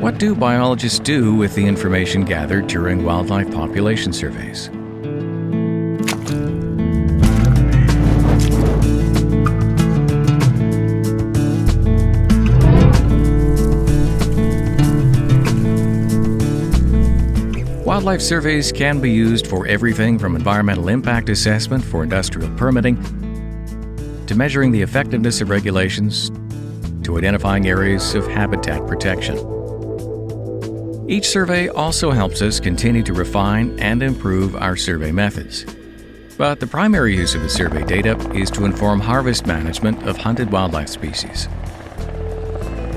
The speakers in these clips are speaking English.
What do biologists do with the information gathered during wildlife population surveys? Wildlife surveys can be used for everything from environmental impact assessment for industrial permitting to measuring the effectiveness of regulations to identifying areas of habitat protection. Each survey also helps us continue to refine and improve our survey methods. But the primary use of the survey data is to inform harvest management of hunted wildlife species.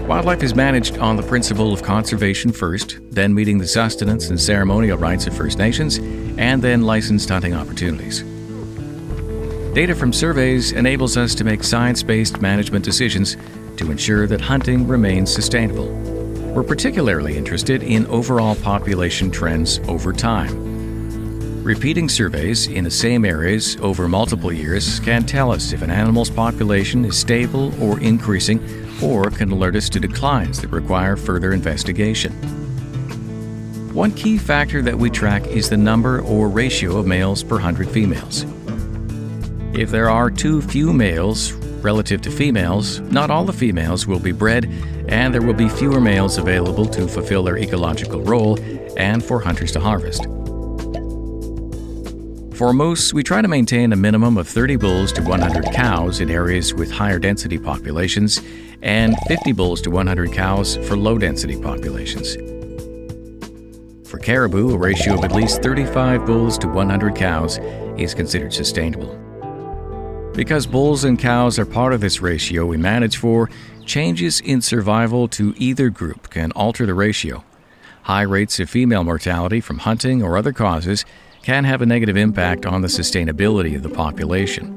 Wildlife is managed on the principle of conservation first, then meeting the sustenance and ceremonial rights of First Nations, and then licensed hunting opportunities. Data from surveys enables us to make science-based management decisions to ensure that hunting remains sustainable. We're particularly interested in overall population trends over time. Repeating surveys in the same areas over multiple years can tell us if an animal's population is stable or increasing, or can alert us to declines that require further investigation. One key factor that we track is the number or ratio of males per 100 females. If there are too few males relative to females, not all the females will be bred, and there will be fewer males available to fulfill their ecological role and for hunters to harvest. For moose, we try to maintain a minimum of 30 bulls to 100 cows in areas with higher density populations and 50 bulls to 100 cows for low density populations. For caribou, a ratio of at least 35 bulls to 100 cows is considered sustainable. Because bulls and cows are part of this ratio we manage for, changes in survival to either group can alter the ratio. High rates of female mortality from hunting or other causes can have a negative impact on the sustainability of the population.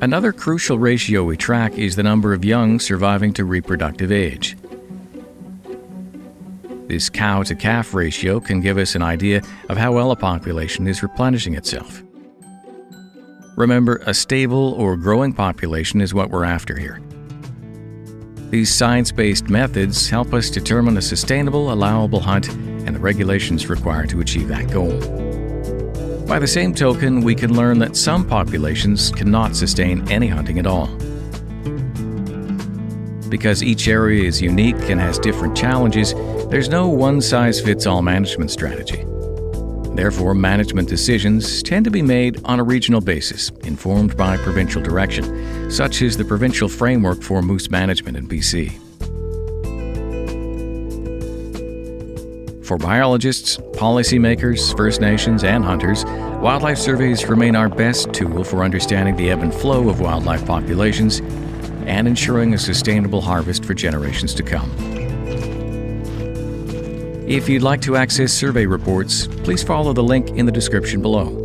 Another crucial ratio we track is the number of young surviving to reproductive age. This cow-to-calf ratio can give us an idea of how well a population is replenishing itself. Remember, a stable or growing population is what we're after here. These science-based methods help us determine a sustainable, allowable hunt and the regulations required to achieve that goal. By the same token, we can learn that some populations cannot sustain any hunting at all. Because each area is unique and has different challenges, there's no one-size-fits-all management strategy. Therefore, management decisions tend to be made on a regional basis, informed by provincial direction, such as the Provincial Framework for Moose Management in BC. For biologists, policymakers, First Nations, and hunters, wildlife surveys remain our best tool for understanding the ebb and flow of wildlife populations and ensuring a sustainable harvest for generations to come. If you'd like to access survey reports, please follow the link in the description below.